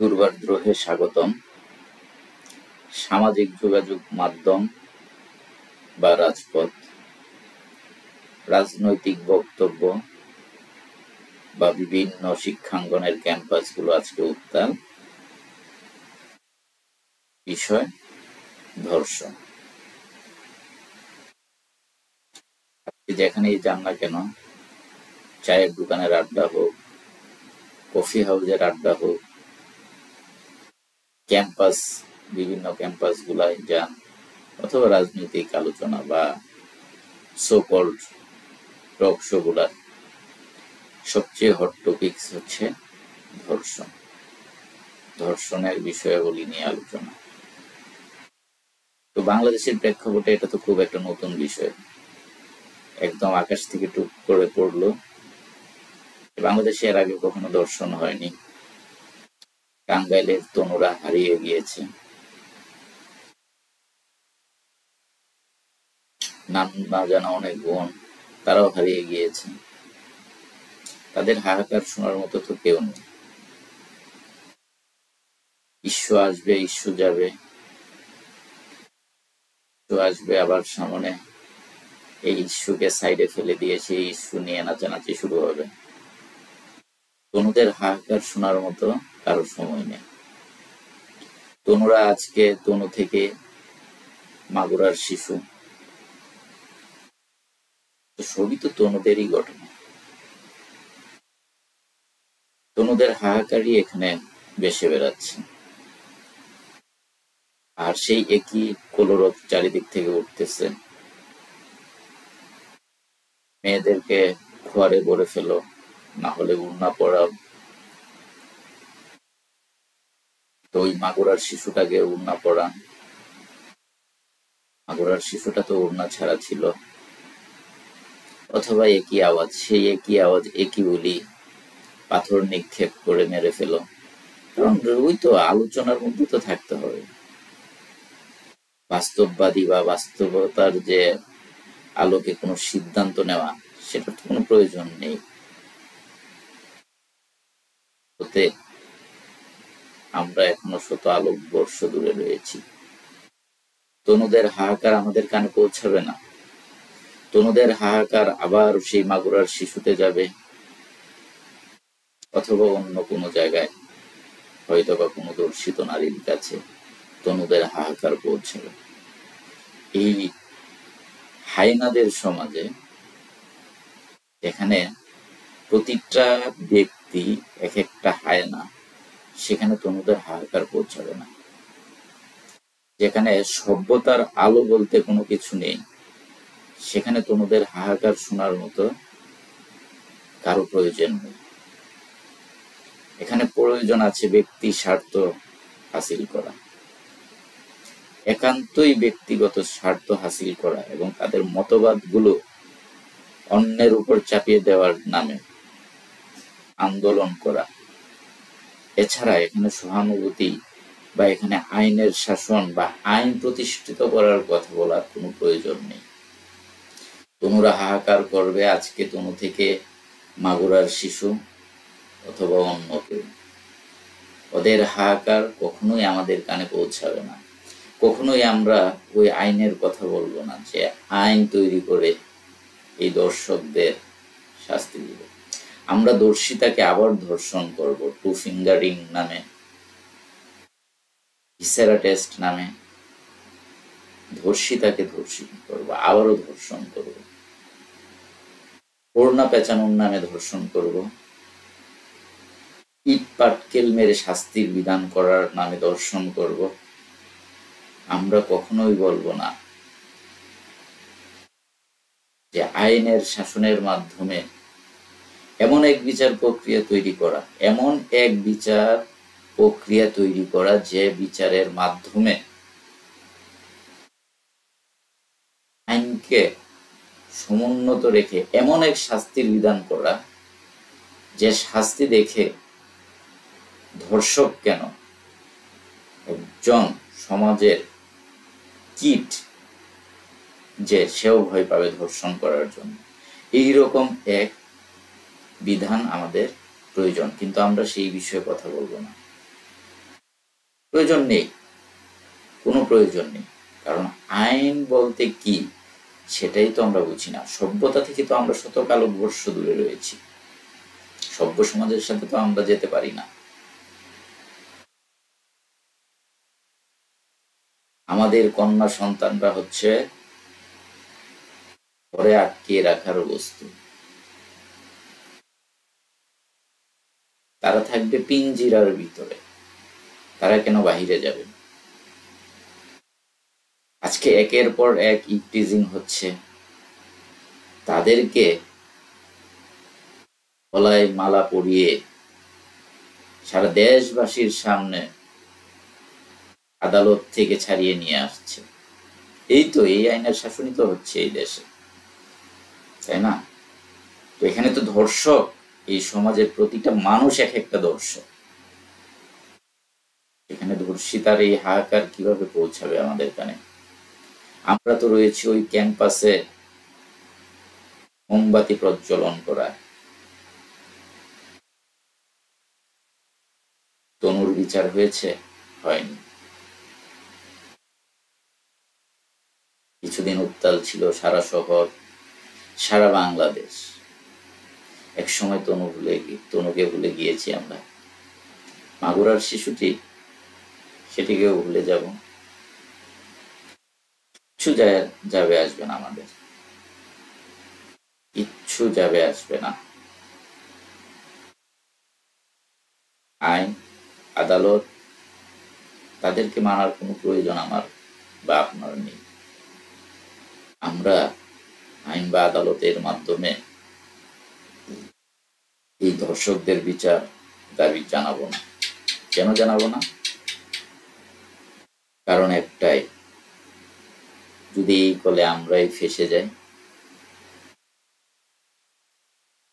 পূর্বাগ্রহে স্বাগতম। সামাজিক যোগাযোগ মাধ্যম বা রাজপথ, রাজনৈতিক বক্তব্য বা বিভিন্ন শিক্ষাঙ্গনের ক্যাম্পাসগুলো আজকে উত্তাল। বিষয় ধর্ষণ। যেখানেই যান না কেন, চায়ের দোকানের আড্ডা হোক, কফি হাউসের আড্ডা হোক, ক্যাম্পাস, বিভিন্ন ক্যাম্পাস গুলায় যান, অথবা রাজনৈতিক আলোচনা বা সো-কল্ড টক শো গুলার সবচেয়ে হট টপিকস হচ্ছে ধর্ষণ। ধর্ষণের বিষয়াবলী নিয়ে আলোচনা। তো বাংলাদেশের প্রেক্ষাপটে এটা তো খুব একটা নতুন বিষয়, একদম আকাশ থেকে টুক করে পড়লো। বাংলাদেশে এর আগে কখনো ধর্ষণ হয়নি। টাঙ্গাইলের তনুরা হারিয়ে গিয়েছে, নাম না জানা অনেক বোন তারাও হারিয়ে গিয়েছে। তাদের হাহাকার শোনার মতো তো কেউ নেই। ইস্যু আসবে, ইস্যু যাবে, ইস্যু আসবে, আবার সামনে এই ইস্যুকে সাইডে ফেলে দিয়ে সেই ইস্যু নিয়ে নাচানাচি শুরু হবে। তনুদের হাহাকার শোনার মতো কারো সময় নেই। তনুরা আজকে তনু থেকে মাগুরার শিশু, সবই তো তনুদেরই ঘটনা। তনুদের হাহাকারই এখানে বেশি বেড়াচ্ছে, আর সেই একই কলরব চারিদিক থেকে উঠতেছে। মেয়েদেরকে খোয়ারে ভরে ফেলো, না হলে উড়না পড়াও। তো ওই মাগুরার শিশুটাকে উড়না পড়ান। মাগুরার শিশুটা তো উড়না ছাড়া ছিল। অথবা একই আওয়াজ, সেই একই আওয়াজ, একই বলি, পাথর নিক্ষেপ করে মেরে ফেলো। কারণ ওই তো আলোচনার মধ্যে তো থাকতে হবে। বাস্তববাদী বা বাস্তবতার যে আলোকে কোনো সিদ্ধান্ত নেওয়া, সেটার তো কোনো প্রয়োজন নেই। হতে আমরা এখনো শত আলোকবর্ষ দূরে রয়েছি। তনুদের হাহাকার আমাদের কানে পৌঁছাবে না। তনুদের হাহাকার আবার সেই মাগুরার শিশুতে যাবে, অথবা অন্য কোনো জায়গায়, হয়তো বা কোনো দর্শিত নারীর কাছে তনুদের হাহাকার পৌঁছাবে। এই হায়নাদের সমাজে, যেখানে প্রতিটা ব্যক্তি এক একটা হায়না, সেখানে তনুদের হাহাকার পৌঁছাবে না। যেখানে সভ্যতার আলো বলতে কোনো কিছু নেই, সেখানে তনুদের হাহাকার শোনার মতো কারো প্রয়োজন নেই। এখানে প্রয়োজন আছে ব্যক্তি স্বার্থ হাসিল করা, একান্তই ব্যক্তিগত স্বার্থ হাসিল করা, এবং তাদের মতবাদগুলো অন্যের উপর চাপিয়ে দেওয়ার নামে আন্দোলন করা। এছাড়া এখানে সহানুভূতি বা এখানে আইনের শাসন বা আইন প্রতিষ্ঠিত করার কথা বলার কোনো প্রয়োজন নেই। তনুরা হাহাকার করবে আজকে তনু থেকে মাগুরার শিশু অথবা অন্য কেউ। ওদের হাহাকার কখনোই আমাদের কানে পৌঁছাবে না। কখনোই আমরা ওই আইনের কথা বলবো না যে আইন তৈরি করে এই দর্শকদের শাস্তি দিব। আমরা দর্শিতাকে আবার ধর্ষণ করব, টু ফিঙ্গারিং নামে, ভিসেরা টেস্ট নামে ধর্ষিতাকে ধর্ষণ করব, আবারও ধর্ষণ করব, ওড়না পেঁচানোর নামে ধর্ষণ করব, ইট পাটকেল মেরে শাস্তির বিধান করার নামে ধর্ষণ করব। আমরা কখনোই বলবো না যে আইনের শাসনের মাধ্যমে এমন এক বিচার প্রক্রিয়া তৈরি করা, এমন এক বিচার প্রক্রিয়া তৈরি করা যে বিচারের মাধ্যমে আইনকে সমুন্নত রেখে এমন এক শাস্তির বিধান করা যে শাস্তি দেখে ধর্ষক কেন, একজন সমাজের কীট যে সেও ভয় পাবে ধর্ষণ করার জন্য। এইরকম এক বিধান আমাদের প্রয়োজন, কিন্তু আমরা সেই বিষয়ে কথা বলবো না। প্রয়োজন নেই, কোনো প্রয়োজন নেই। কারণ আইন বলতে কি সেটাই তো আমরা বুঝি না। সভ্যতা থেকে তো আমরা শত কালোবর্ষ দূরে রয়েছি, সভ্য সমাজের সাথে তো আমরা যেতে পারি না। আমাদের কন্যা সন্তানরা হচ্ছে ঘরে আটকে রাখার বস্তু, তারা থাকবে পিঞ্জিরার ভিতরে, তারা কেন বাহিরে যাবে? আজকে একের পর এক ইভটিজিং হচ্ছে, তাদেরকে গলায় মালা পরিয়ে সারা দেশবাসীর সামনে আদালত থেকে ছাড়িয়ে নিয়ে আসছে। এই তো এই আইনের শাসনই তো হচ্ছে এই দেশে, তাই না? তো এখানে তো ধর্ষক, এই সমাজের প্রতিটা মানুষ এক একটা দর্শক। এখানে ধর্ষিতার এই হাহাকার কিভাবে পৌঁছাবে আমাদের কানে? আমরা তো রয়েছি ওই ক্যাম্পাসে মোমবাতি প্রজ্বলন করা। তনুর বিচার হয়েছে? হয়নি। কিছুদিন উত্তাল ছিল সারা শহর, সারা বাংলাদেশ। এক সময় তনুকে ভুলে গিয়েছি আমরা। মাগুরার শিশুটি, সেটিকেও ভুলে যাব। কিচ্ছু যাবে আসবে না আমাদের, কিচ্ছু যাবে আসবে না। আইন আদালত তাদেরকে মানার কোনো প্রয়োজন আমার বা আপনার নেই। আমরা আইন বা আদালতের মাধ্যমে এই ধর্ষকদের বিচার দাবি জানাবো না। কেন জানাবো না? কারণ একটাই, যদি এই কলে আমরাই ফেসে যাই।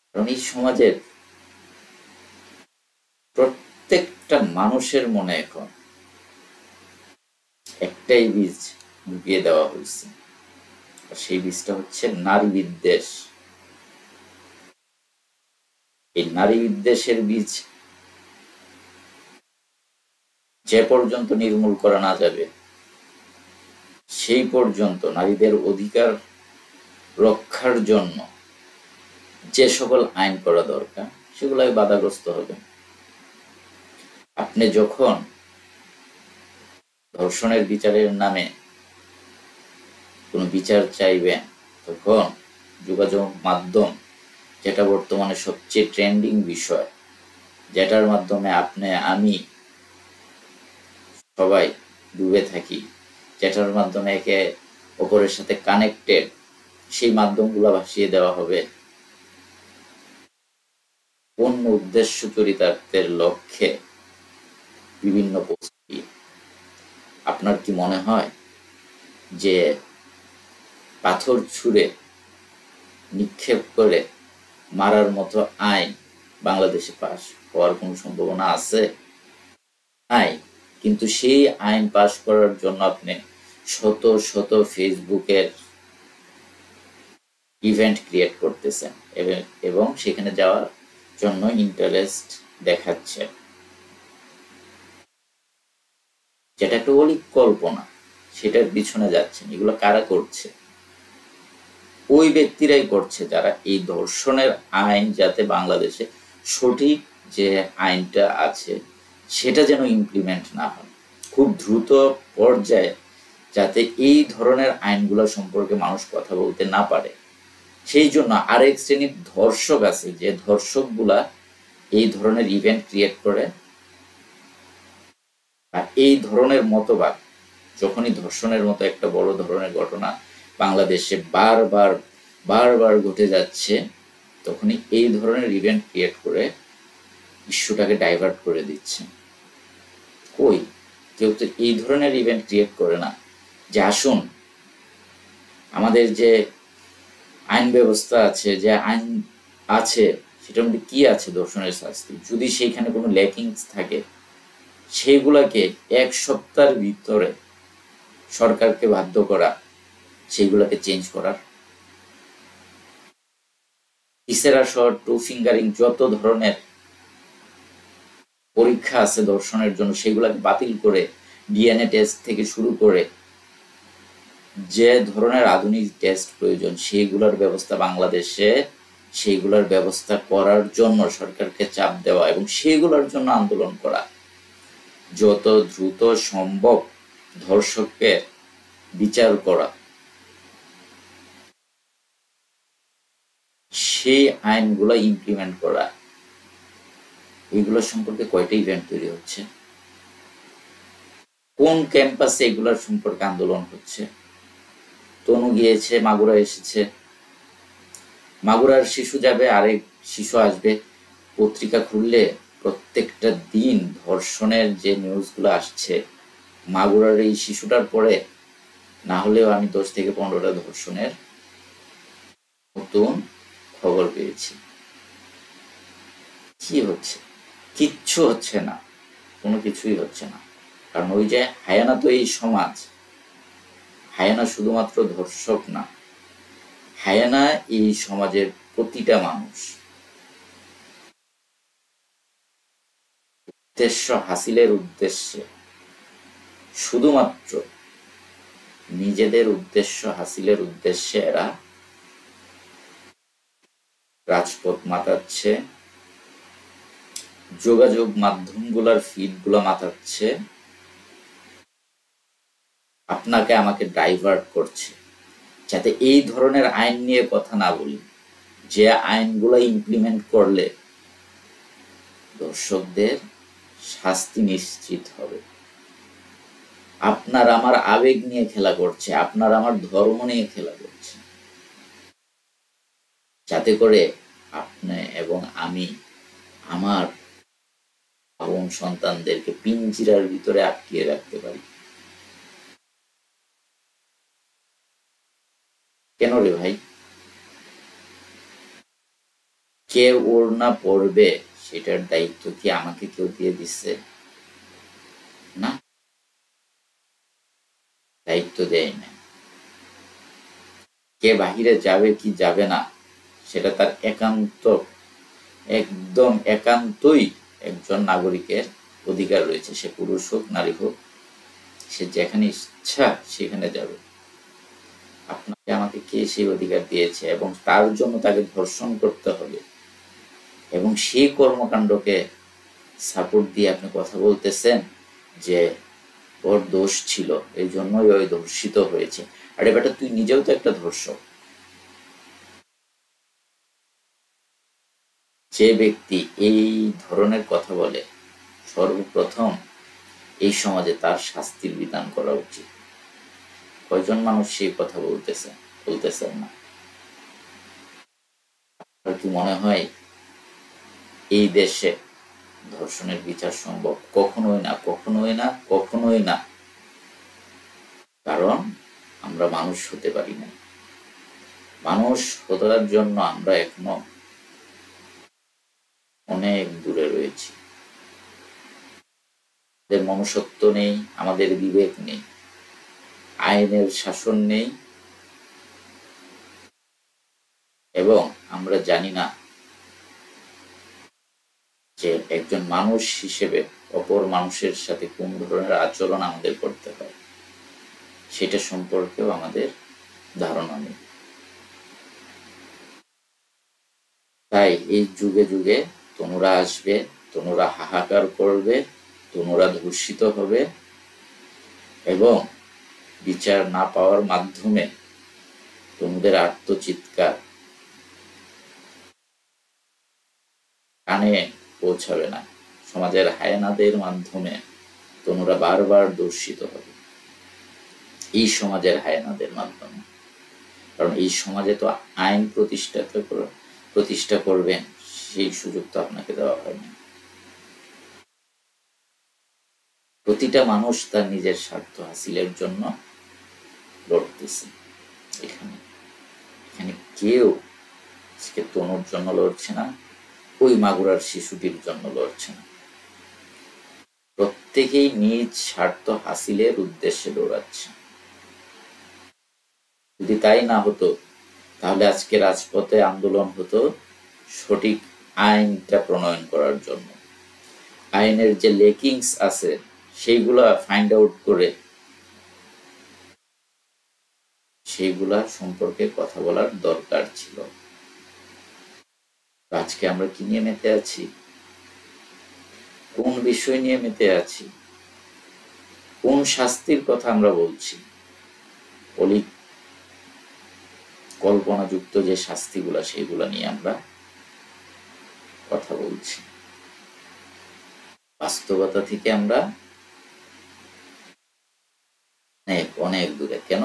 কারণ এই সমাজের প্রত্যেকটা মানুষের মনে এখন একটাই বীজ ঢুকিয়ে দেওয়া হয়েছে, সেই বীজটা হচ্ছে নারী বিদ্বেষ। এই নারী বিদ্বেষের বীজ যে পর্যন্ত নির্মূল করা না যাবে, সেই পর্যন্ত নারীদের অধিকার রক্ষার জন্য যে সকল আইন করা দরকার সেগুলাই বাধাগ্রস্ত হবে। আপনি যখন ধর্ষণের বিচারের নামে কোনো বিচার চাইবেন, তখন যোগাযোগ মাধ্যম, যেটা বর্তমানে সবচেয়ে ট্রেন্ডিং বিষয়, যেটার মাধ্যমে আপনি আমি সবাই ডুবে থাকি, যেটার মাধ্যমে একে অপরের সাথে কানেক্টেড, সেই মাধ্যমগুলো ভাসিয়ে দেওয়া হবে অন্য উদ্দেশ্য চরিতার্থের লক্ষ্যে বিভিন্ন পোস্ট দিয়ে। আপনার কি মনে হয় যে পাথর ছুঁড়ে নিক্ষেপ করে মারার মতো আইন বাংলাদেশে পাস হওয়ার কোনো সম্ভাবনা আছে? নাই। কিন্তু সেই আইন পাস করার জন্য আপনি শত শত ফেসবুকের ইভেন্ট ক্রিয়েট করতেছেন এবং সেখানে যাওয়ার জন্য ইন্টারেস্ট দেখাচ্ছেন, যেটা একটা অলিক কল্পনা, সেটার পিছনে যাচ্ছেন। এগুলো কারা করছে? ওই ব্যক্তিরাই করছে যারা এই ধর্ষণের আইন যাতে বাংলাদেশে সঠিক যে আইনটা আছে সেটা যেন ইমপ্লিমেন্ট না হয়, খুব দ্রুত পর্যায়ে যাতে এই ধরনের আইনগুলো সম্পর্কে মানুষ কথা বলতে না পারে। সেই জন্য আরেক শ্রেণীর ধর্ষক আছে, যে ধর্ষকগুলা এই ধরনের ইভেন্ট ক্রিয়েট করে, আর এই ধরনের মতবাদ যখনই ধর্ষণের মতো একটা বড় ধরনের ঘটনা বাংলাদেশে বারবার বারবার ঘটে যাচ্ছে, তখনই এই ধরনের ইভেন্ট ক্রিয়েট করে ইস্যুটাকে ডাইভার্ট করে দিচ্ছে। কই, কেউ তো এই ধরনের ইভেন্ট ক্রিয়েট করে না যে আসুন আমাদের যে আইন ব্যবস্থা আছে, যে আইন আছে সেটার মধ্যে কি আছে ধর্ষণের শাস্তি, যদি সেইখানে কোনো ল্যাকিংস থাকে সেইগুলাকে এক সপ্তাহের ভিতরে সরকারকে বাধ্য করা, সেইগুলাকে চেঞ্জ করার। ইসেরা শট, টু ফিঙ্গারিং, যত ধরনের পরীক্ষা আছে ধর্ষণের জন্য, সেগুলাকে বাতিল করে ডিএনএ টেস্ট থেকে শুরু করে যে ধরনের আধুনিক টেস্ট প্রয়োজন সেইগুলোর ব্যবস্থা বাংলাদেশে, সেইগুলোর ব্যবস্থা করার জন্য সরকারকে চাপ দেওয়া এবং সেইগুলোর জন্য আন্দোলন করা, যত দ্রুত সম্ভব ধর্ষককে বিচার করা, সেই আইনগুলো ইমপ্লিমেন্ট করা। এগুলো সম্পর্কে কয়টা ইভেন্ট তৈরি হচ্ছে, কোন ক্যাম্পাসে এগুলোর সম্পর্কে আন্দোলন হচ্ছে। তনু গিয়েছে, মাগুরা এসেছে, মাগুরার শিশু যাবে, আরেক শিশু আসবে। পত্রিকা খুললে প্রত্যেকটা দিন ধর্ষণের যে নিউজগুলো আসছে, মাগুরার এই শিশুটার পরে না হলেও আমি 10 থেকে 15টা ধর্ষণের নতুন খবর পেয়েছি। কি হচ্ছে? কিচ্ছু হচ্ছে না, কোনো কিছুই হচ্ছে না। কারণ ওই যে হায়ানা তো এই সমাজ, হায়ানা শুধুমাত্র ধর্ষক না, হায়ানা এই সমাজের প্রতিটা মানুষ। উদ্দেশ্য হাসিলের উদ্দেশ্যে, শুধুমাত্র নিজেদের উদ্দেশ্য হাসিলের উদ্দেশ্যে এরা রাজপথ মাতাচ্ছে, যোগাযোগ মাধ্যমগুলোর ফিডগুলো মাতাচ্ছে, আপনাকে আমাকে ডাইভার্ট করছে, যাতে এই ধরনের আইন নিয়ে কথা না বলি, যে আইনগুলো ইমপ্লিমেন্ট করলে দর্শকদের শাস্তি নিশ্চিত হবে। আপনার আমার আবেগ নিয়ে খেলা করছে, আপনার আমার ধর্ম নিয়ে খেলা করছে, যাতে করে আপনি এবং আমি আমার আপন সন্তানদেরকে পিঞ্জিরার ভিতরে আটকিয়ে রাখতে পারি। কেন রে ভাই? কে ওড়না পড়বে সেটার দায়িত্ব কি আমাকে কেউ দিয়ে দিচ্ছে? না, দায়িত্ব দেয় না। কে বাহিরে যাবে কি যাবে না সেটা তার একান্ত, একদম একান্তই একজন নাগরিকের অধিকার রয়েছে। সে পুরুষ হোক নারী হোক, সে যেখানে ইচ্ছা সেখানে যাবে। আপনাকে আমাকে কে সেই অধিকার দিয়েছে? এবং তার জন্য তাকে ধর্ষণ করতে হবে এবং সেই কর্মকাণ্ডকে সাপোর্ট দিয়ে আপনি কথা বলতেছেন যে ওর দোষ ছিল, এই জন্যই ওই ধর্ষিত হয়েছে। আরে বেটা, তুই নিজেও তো একটা ধর্ষক। যে ব্যক্তি এই ধরনের কথা বলে, সর্বপ্রথম এই সমাজে তার শাস্তির বিধান করা উচিত। কয়জন মানুষ সেই কথা বলতেছেন না? আপনার কি মনে হয় এই দেশে ধর্ষণের বিচার সম্ভব? কখনোই না, কখনোই না, কখনোই না। কারণ আমরা মানুষ হতে পারি না। মানুষ হতার জন্য আমরা এখনো অনেক দূরে রয়েছি। আমাদের মনুষ্যত্ব নেই, আমাদের বিবেক নেই, আইনের শাসন নেই, এবং আমরা জানি না যে একজন মানুষ হিসেবে অপর মানুষের সাথে কোন ধরনের আচরণ আমাদের করতে হয় সেটা সম্পর্কেও আমাদের ধারণা নেই। তাই এই যুগে যুগে তনুরা আসবে, তনুরা হাহাকার করবে, তনুরা ধর্ষিত হবে এবং বিচার না পাওয়ার মাধ্যমে তনুদের আত্মচিৎকার কানে পৌঁছাবে না। সমাজের হায়নাদের মাধ্যমে তনুরা বারবার দর্শিত হবে, এই সমাজের হায়নাদের মাধ্যমে। কারণ এই সমাজে তো আইন প্রতিষ্ঠা করবেন সেই সুযোগ তো আপনাকে দেওয়া হয়নি। প্রতিটা মানুষ তার নিজের স্বার্থ হাসিলের জন্য লড়তেছে। এখানে কেউ তনুর জন্য লড়ছে না, ওই মাগুরার শিশুটির জন্য লড়ছে না। প্রত্যেকেই নিজ স্বার্থ হাসিলের উদ্দেশ্যে দৌড়াচ্ছে। যদি তাই না হতো তাহলে আজকে রাজপথে আন্দোলন হতো সঠিক আইনটা প্রণয়ন করার জন্য। আইনের যে লেকিংস আছে সেইগুলা ফাইন্ড আউট করে সেইগুলা সম্পর্কে কথা বলার দরকার ছিল। আজকে আমরা কি নিয়ে মেতে আছি, কোন বিষয় নিয়ে মেতে আছি, কোন শাস্তির কথা আমরা বলছি? কল্পনাযুক্ত যে শাস্তিগুলা সেইগুলা নিয়ে আমরা কথা বলছি। বাস্তবতা থেকে আমরা অনেক দূরে। কেন?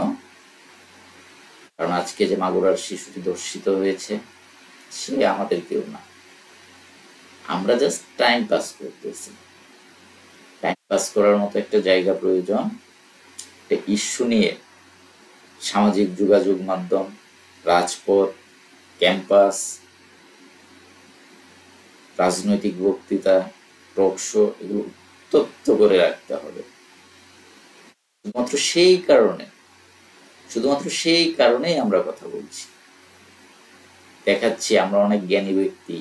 কারণ আজকে যে মাগুরার শিশুটি ধর্ষিত হয়েছে সে আমাদের কেউ না, আমরা জাস্ট টাইম পাস করতেছি। টাইম পাস করার মতো একটা জায়গা প্রয়োজন, একটা ইস্যু নিয়ে সামাজিক যোগাযোগ মাধ্যম, রাজপথ, ক্যাম্পাস, রাজনৈতিক বক্তৃতা, টক শো এগুলো উত্তপ্ত করে রাখতে হবে। শুধুমাত্র সেই কারণেই আমরা কথা বলছি, দেখাচ্ছি আমরা অনেক জ্ঞানী ব্যক্তি,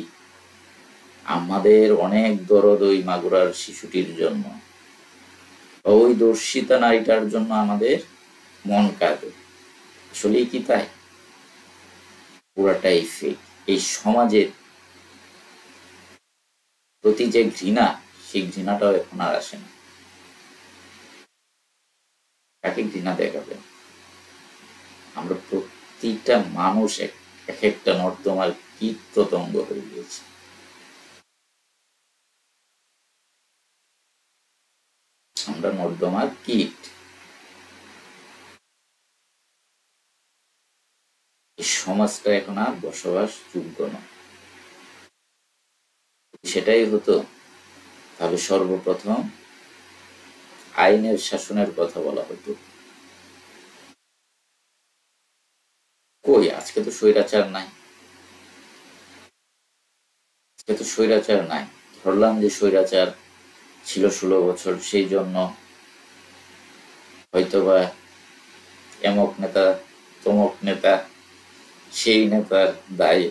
আমাদের অনেক দরদ ওই মাগুরার শিশুটির জন্য, ওই দর্শিতা নারীটার জন্য আমাদের মন কাঁদে। আসলেই কি তাই? পুরাটাই ফেক। এই সমাজের প্রতি যে ঘৃণা, সেই ঘৃণাটাও এখন আর আসে না। কাকে ঘৃণা দেখাবে? আমরা প্রতিটা মানুষ এক একটা নর্দমার কীট পতঙ্গ হয়ে গিয়েছে। আমরা নর্দমার কীট। এই সমাজটা এখন আর বসবাস যোগ্য নয়। সেটাই হতো তাহলে সর্বপ্রথম আইনের শাসনের কথা বলা হতো। কই, আজকে তো স্বৈরাচার নাই। ধরলাম যে স্বৈরাচার ছিল 16 বছর, সেই জন্য হয়তোবা এমক নেতা তমক নেতা সেই নেতার দায়,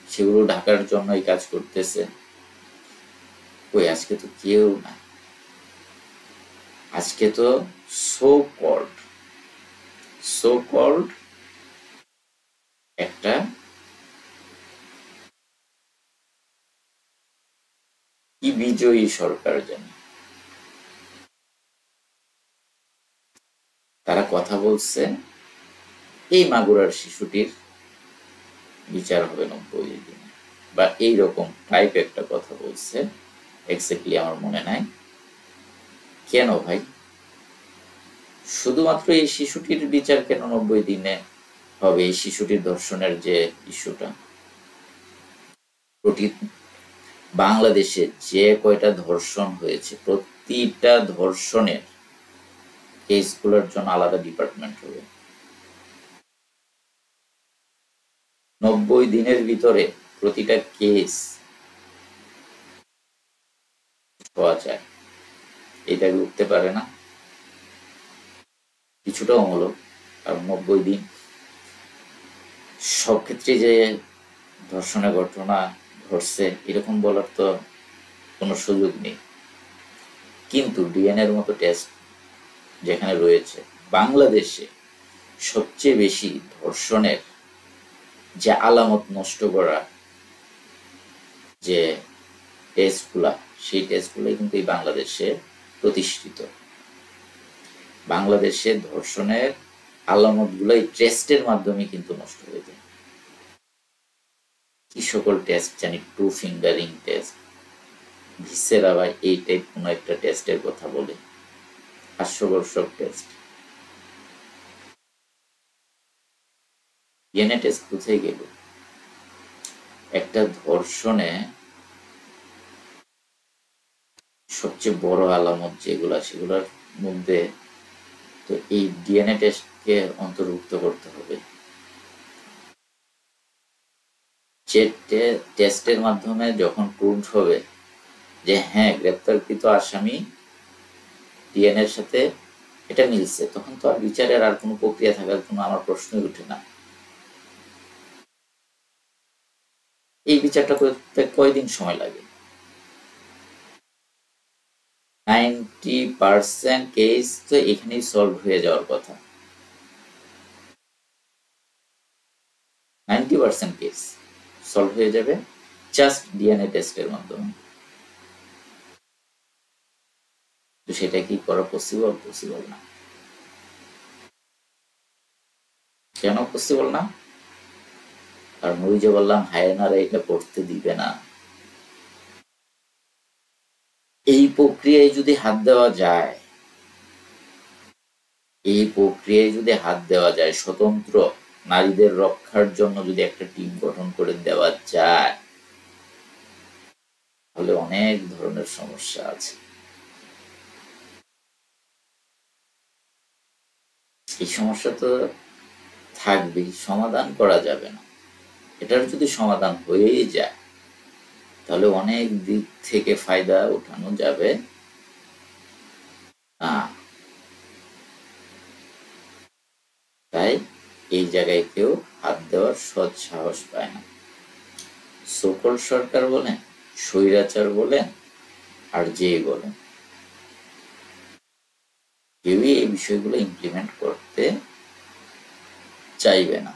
সেগুলো ঢাকার জন্যই কাজ করতেছে। কই, আজকে তো কেউ না। আজকে তো সো কল্ড একটা কি বিজয়ী সরকার যেন, তারা কথা বলছে এই মাগুরার শিশুটির বিচার হবে 90 দিনে, বা এইরকম টাইপ একটা কথা বলছে। এক্স্যাক্টলি আমার মনে নাই। কেন ভাই? শুধুমাত্র এই শিশুটির বিচার কেন 90 দিনে হবে? এই শিশুটির ধর্ষণের যে ইস্যুটা, বাংলাদেশে যে কয়টা ধর্ষণ হয়েছে প্রতিটা ধর্ষণের কেসগুলোর জন্য আলাদা ডিপার্টমেন্ট হবে। 90 দিনের ভিতরে প্রতিটা কেস পাওয়া যায়, এটা উঠতে পারে না। কিছুটা অমূলক, কারণ 90 দিন সব ক্ষেত্রে যে ধর্ষণের ঘটনা ঘটছে এরকম বলার তো কোনো সুযোগ নেই। কিন্তু ডিএনএর মতো টেস্ট যেখানে রয়েছে, বাংলাদেশে সবচেয়ে বেশি ধর্ষণের যে আলামত নষ্ট করা যে টেস্টগুলা, সেই টেস্টগুলো কিন্তু এই বাংলাদেশে প্রতিষ্ঠিত। বাংলাদেশে ধর্ষণের আলামতগুলো এই টেস্টের মাধ্যমে কিন্তু নষ্ট হয়ে যায়। কি সকল টেস্ট জানি, টু ফিঙ্গারিং টেস্ট, ভিসেরা বা এই টাইপ কোনো একটা টেস্টের কথা বলে, হাস্যকর টেস্ট। ডিএনএ টেস্ট কোথায় গেল? একটা ধর্ষণে সবচেয়ে বড় আলামত যেগুলা, সেগুলোর মধ্যে তো এই ডিএনএ টেস্টকে অন্তর্ভুক্ত করতে হবে। যে টেস্টের মাধ্যমে যখন প্রুভড হবে যে হ্যাঁ গ্রেপ্তারকৃত আসামি ডিএনএর সাথে এটা মিলছে, তখন তো আর বিচারের আর কোনো প্রক্রিয়া থাকার কোনো আমার প্রশ্নই উঠে না। এই বিচারটা করতে কয়দিন সময় লাগে? 90% কেস তো এখানেই সলভ হয়ে যাওয়ার কথা। 90% কেস সলভ হয়ে যাবে জাস্ট ডিএনএ টেস্টের মাধ্যমে। তো সেটা কি করা পসিবল? পসিবল না। কেন পসিবল না? কারণ ওই যে বললাম, হায়েনারা এটা করতে দিবে না। এই প্রক্রিয়ায় যদি হাত দেওয়া যায়, স্বতন্ত্র নারীদের রক্ষার জন্য যদি একটা টিম গঠন করে দেওয়া যায়, তাহলে অনেক ধরনের সমস্যা আছে। এই সমস্যা তো থাকবেই, সমাধান করা যাবে না। এটার যদি সমাধান হয়েই যায়, তাহলে অনেক দিক থেকে ফায়দা উঠানো যাবে না। তাই এই জায়গায় কেউ হাত দেওয়ার সৎ সাহস পায় না। সকল সরকার বলেন, স্বৈরাচার বলেন, আর যেই বলেন, কেউই এই বিষয়গুলো ইমপ্লিমেন্ট করতে চাইবে না।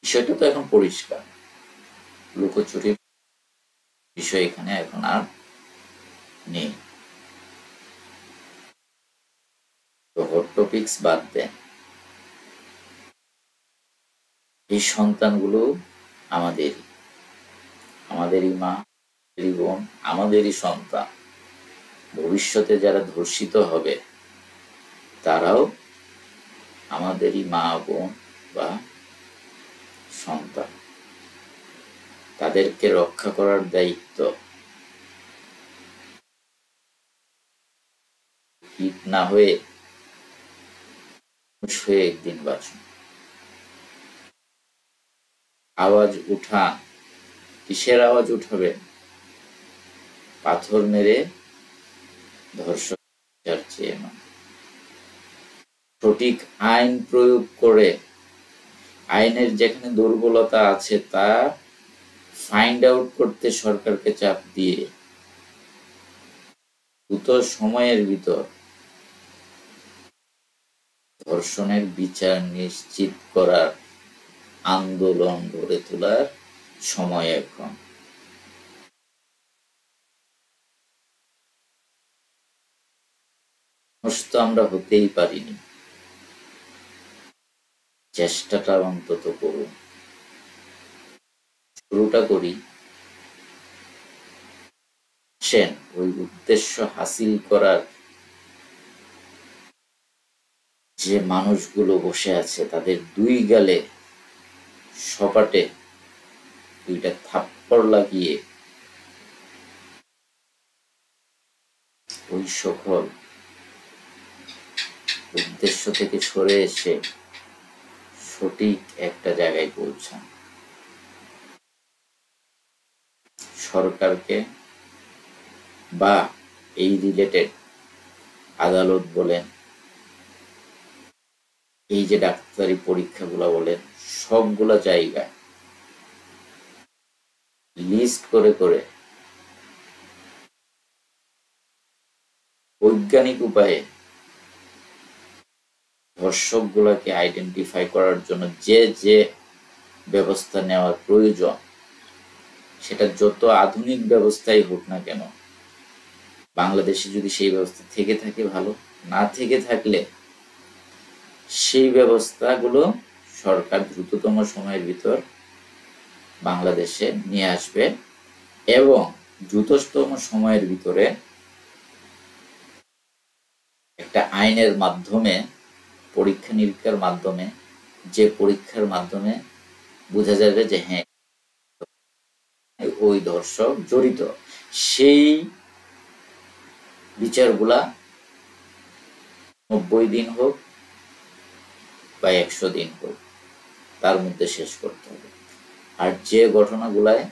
বিষয়টা তো এখন পরিষ্কার, লুকোচুরির বিষয় এখানে এখন আর নেই। তো হট টপিকস বাদ দেন, এই সন্তানগুলো আমাদেরই মা, বোন, আমাদেরই সন্তান। ভবিষ্যতে যারা ধর্ষিত হবে তারাও আমাদেরই মা, বোন বা সন্তান। তাদেরকে রক্ষা করার দায়িত্ব। হিট না হয়ে একদিন বাঁচুন। আওয়াজ উঠা, কিসের আওয়াজ উঠাবে? পাথর মেরে ধর্ষক চেয়ে না, সঠিক আইন প্রয়োগ করে, আইনের যেখানে দুর্বলতা আছে তা ফাইন্ড আউট করতে সরকারকে চাপ দিয়ে দ্রুত সময়ের ভিতর ধর্ষণের বিচার নিশ্চিত করার আন্দোলন গড়ে তোলার সময় এখন। তো আমরা হতেই পারিনি, চেষ্টাটা অন্তত করুন, শুরুটা করি। ওই উদ্দেশ্য হাসিল করার যে মানুষগুলো বসে আছে, তাদের দুই গালে সপাটে দুইটা থাপ্পড় লাগিয়ে ওই সকল উদ্দেশ্য থেকে সরে এসে সঠিক একটা জায়গায় পৌঁছান। সরকারকে বা এই রিলেটেড আদালত বলেন, এই যে ডাক্তারি পরীক্ষাগুলো বলেন, সবগুলা জায়গায় লিস্ট করে করে বৈজ্ঞানিক উপায়ে ধর্ষকগুলোকে আইডেন্টিফাই করার জন্য যে যে ব্যবস্থা নেওয়ার প্রয়োজন, সেটা যত আধুনিক ব্যবস্থাই হোক না কেন, বাংলাদেশে যদি সেই ব্যবস্থা থেকে থাকে ভালো, না থেকে থাকলে সেই ব্যবস্থাগুলো সরকার দ্রুততম সময়ের ভিতর বাংলাদেশে নিয়ে আসবে এবং দ্রুততম সময়ের ভিতরে একটা আইনের মাধ্যমে, পরীক্ষা নিরীক্ষার মাধ্যমে, যে পরীক্ষার মাধ্যমে বোঝা যাবে যে হ্যাঁ ওই ধর্ষক জড়িত, সেই বিচারগুলা 90 দিন হোক বা 100 দিন হোক, তার মধ্যে শেষ করতে হবে। আর যে ঘটনাগুলায়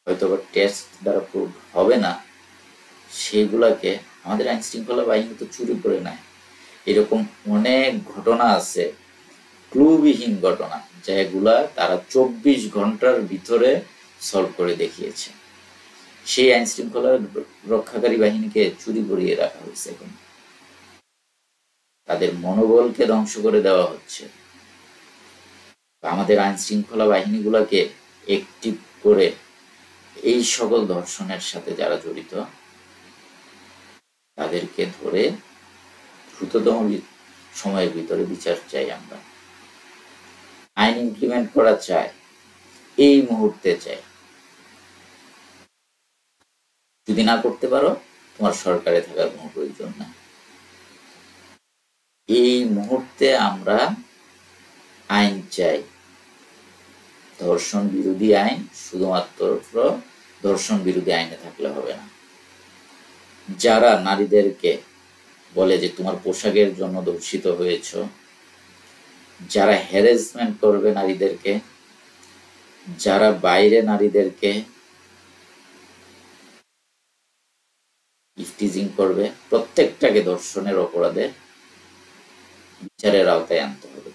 হয়তো টেস্ট দ্বারা প্রুভ হবে না, সেগুলাকে আমাদের আইন শৃঙ্খলা বাহিনী তো চুরি করে নেয়। এরকম অনেক ঘটনা আছে, ক্লুবিহীন ঘটনা, যেগুলা তারা 24 ঘন্টার ভিতরে সলভ করে দেখিয়েছে। সেই আইন শৃঙ্খলা রক্ষাকারী বাহিনীকে চুরি করিয়ে রাখা হয়েছে। এখন তাদের মনোবলকে ধ্বংস করে দেওয়া হচ্ছে। আমাদের আইন শৃঙ্খলা বাহিনীগুলোকে একটিভ করে এই সকল ধর্ষণের সাথে যারা জড়িত তাদেরকে ধরে দ্রুততম সময়ের ভিতরে বিচার চাই। আমরা আইন ইমপ্লিমেন্ট করা চাই, এই মুহূর্তে চাই। যদি না করতে পারো, তোমার সরকারে থাকার কোনো প্রয়োজন নাই। এই মুহূর্তে আমরা আইন চাই, ধর্ষণ বিরোধী আইন। শুধুমাত্র ধর্ষণ বিরোধী আইনে থাকলে হবে না। যারা নারীদেরকে বলে যে তোমার পোশাকের জন্য ধর্ষিত হয়েছ, যারা হ্যারাসমেন্ট করবে নারীদেরকে, যারা বাইরে নারীদেরকে ইফটিজিং করবে, প্রত্যেকটাকে ধর্ষণের অপরাধে বিচারের আওতায় আনতে হবে।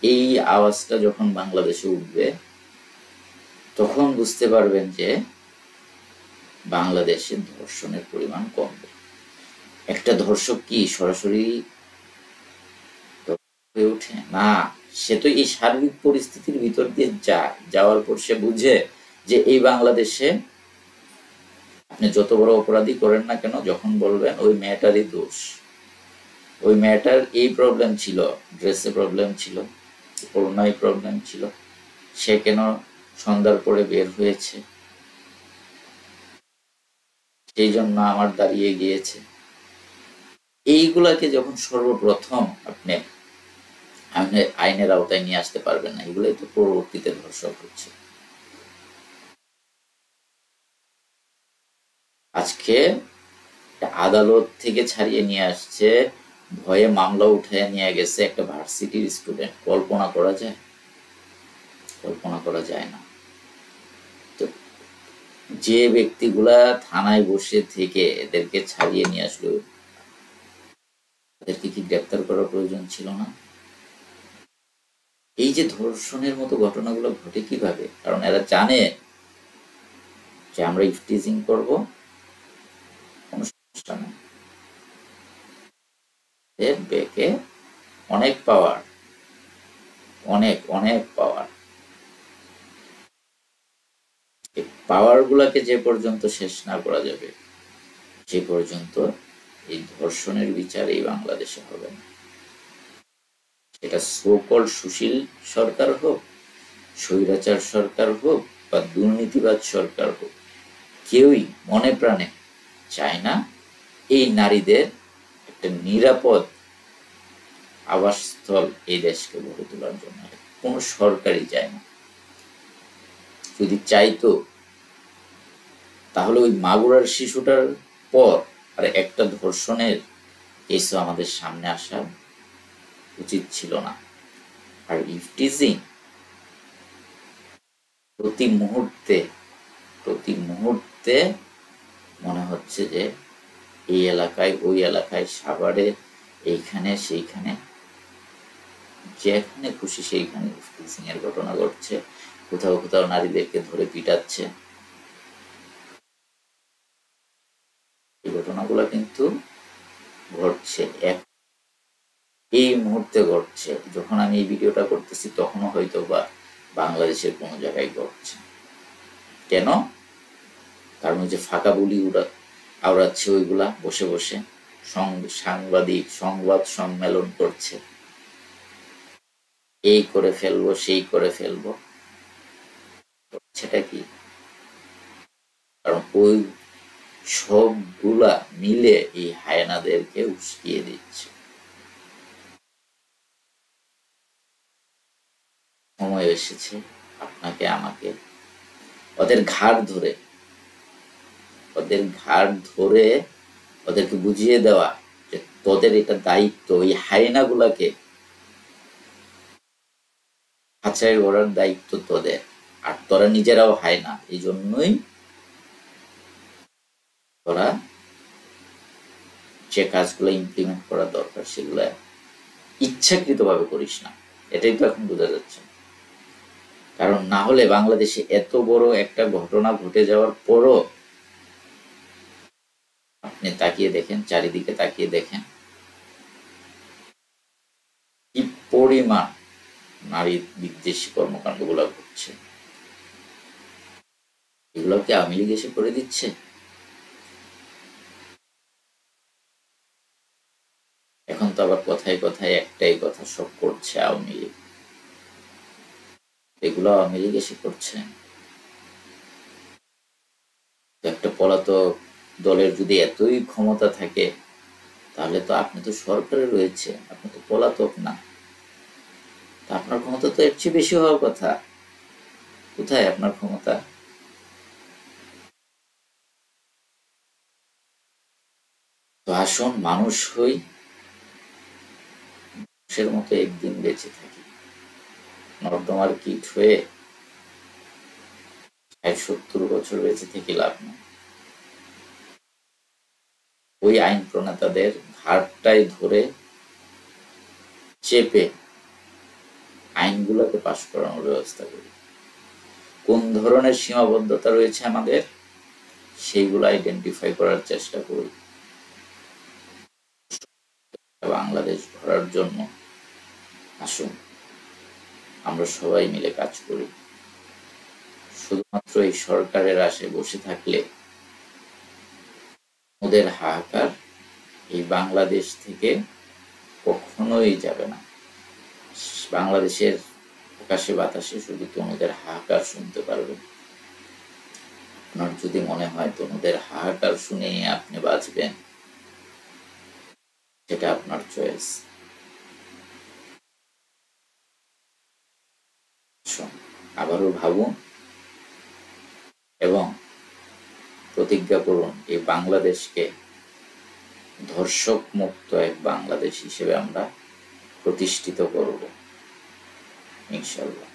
এই আওয়াজটা যখন বাংলাদেশে উঠবে, তখন বুঝতে পারবেন যে বাংলাদেশে ধর্ষণের পরিমাণ কমবে। একটা ধর্ষক কি সরাসরি হয়ে ওঠে না, সে তো এই শারীরিক পরিস্থিতির ভিতর দিয়ে যায়। যাওয়ার পর সে বুঝে যে এই বাংলাদেশে আপনি যত বড় অপরাধী করেন না কেন, যখন বলবেন ওই মেয়েটারই দোষ, ওই মেয়েটার এই প্রবলেম ছিল, ড্রেসে প্রবলেম ছিল, করোনায় প্রবলেম ছিল, সে কেন সন্ধ্যার পরে বের হয়েছে, সেই জন্য আমার দাঁড়িয়ে গিয়েছে। এইগুলাকে যখন সর্বপ্রথম আপনি আইনের আওতায় নিয়ে আসতে পারবেন না, এগুলোই তো পরবর্তীতে ধর্ষক হচ্ছে। আজকে আদালত থেকে ছাড়িয়ে নিয়ে আসছে, ভয়ে মামলা উঠায় নিয়ে গেছে একটা ভার্সিটির স্টুডেন্ট। কল্পনা করা যায়? কল্পনা করা যায় না। তো যে ব্যক্তিগুলা থানায় বসে থেকে এদেরকে ছাড়িয়ে নিয়ে আসলো, তাদেরকে কি গ্রেপ্তার করার প্রয়োজন ছিল না? এই যে ধর্ষণের মতো ঘটনাগুলো ঘটে কিভাবে? কারণ এরা জানে যে আমরা ইফটিজিং করব, কোনো সমস্যা নেই, এর বেকে অনেক পাওয়ার, অনেক অনেক পাওয়ার। এই পাওয়ার গুলাকে যে পর্যন্ত শেষ না করা যাবে, যে পর্যন্ত এই ধর্ষণের বিচার এই বাংলাদেশে হবে না। এটা সোকল সুশীল সরকার হোক, স্বৈরাচার সরকার হোক, বা দুর্নীতিবাদ সরকার হোক, কেউই মনে প্রাণে চায় না এই নারীদের একটা নিরাপদ আবাসস্থল এই দেশকে গড়ে তোলার জন্য। কোন সরকারই চায় না। যদি চাইতো তাহলে ওই মাগুরার শিশুটার পর আর একটা ধর্ষণের কেসও আমাদের সামনে আসা উচিত ছিল না। আর ইফটিজিং প্রতি মুহূর্তে মনে হচ্ছে যে এই এলাকায়, ওই এলাকায়, সাভারে, এইখানে সেইখানে, যেখানে খুশি সেইখানে ইফটিজিং এর ঘটনা ঘটছে। কোথাও কোথাও নারীদেরকে ধরে পিটাচ্ছে। এই ঘটনাগুলো কিন্তু ঘটছে, এই মুহূর্তে ঘটছে। যখন আমি এই ভিডিওটা করতেছি তখনও হয়তো বা বাংলাদেশের কোনো জায়গায় ঘটছে। কেন? কারণ ওই যে ফাঁকা বলি আওড়াচ্ছে ওইগুলা বসে বসে, সাংবাদিক সংবাদ সম্মেলন করছে, এই করে ফেলবো, সেই করে ফেলবো। সেটা কি? কারণ ওই সবগুলা মিলে এই হায়নাদেরকে উস্কিয়ে দিচ্ছে। সময় এসেছে আপনাকে আমাকে ওদের ঘাড় ধরে ওদেরকে বুঝিয়ে দেওয়া যে তোদের এটা দায়িত্ব, এই হায়নাগুলাকে খাঁচায় গড়ার দায়িত্ব তোদের। আর তোরা নিজেরাও হায়না, এই জন্যই তোরা যে কাজগুলো ইমপ্লিমেন্ট করা দরকার সেগুলো ইচ্ছাকৃতভাবে করিস না। এটাই তো এখন বোঝা যাচ্ছে। কারণ না হলে বাংলাদেশে এত বড় একটা ঘটনা ঘটে যাওয়ার পরও আপনি তাকিয়ে দেখেন, চারিদিকে তাকিয়ে দেখেন কি পরিমাণ নারী বিদ্বেষী কর্মকাণ্ড গুলা ঘটছে। এগুলো কি আওয়ামী লীগ এসে করে দিচ্ছে? এখন তো আবার কথায় কথায় একটাই কথা, সব করছে আওয়ামী লীগ। এগুলো আওয়ামী লীগ এসে করছে। একটা পলাতক দলের যদি এতই ক্ষমতা থাকে, তাহলে তো আপনি তো সরকারে রয়েছে, আপনি তো পলাতক না, আপনার ক্ষমতা তো এর চেয়ে বেশি হওয়ার কথা। কোথায় আপনার ক্ষমতা? তো আসুন মানুষ হই, মানুষের মতো একদিন বেঁচে থাকি। নর্দমার কীট হয়ে 60-70 বছর বেঁচে থেকে লাভ নেই। ওই আইন প্রণেতাদের ঘাড়টায় ধরে চেপে আইনগুলোকে পাশ করানোর ব্যবস্থা করি। কোন ধরনের সীমাবদ্ধতা রয়েছে আমাদের, সেইগুলো আইডেন্টিফাই করার চেষ্টা করি। বাংলাদেশ গড়ার জন্য আসুন আমরা সবাই মিলে কাজ করি। শুধুমাত্র এই সরকারের আশায় বসে থাকলে ওদের হাহাকার এই বাংলাদেশ থেকে কখনোই যাবে না। বাংলাদেশের আকাশে বাতাসে শুধু তনুদের হাহাকার শুনতে পারবেন। আপনার যদি মনে হয় তনুদের হাহাকার শুনে আপনি বাঁচবেন, সেটা আপনার চয়েস। আবারও ভাবুন এবং প্রতিজ্ঞা করুন এই বাংলাদেশকে ধর্ষক মুক্ত এক বাংলাদেশ হিসেবে আমরা প্রতিষ্ঠিত করব ইনশাআল্লাহ।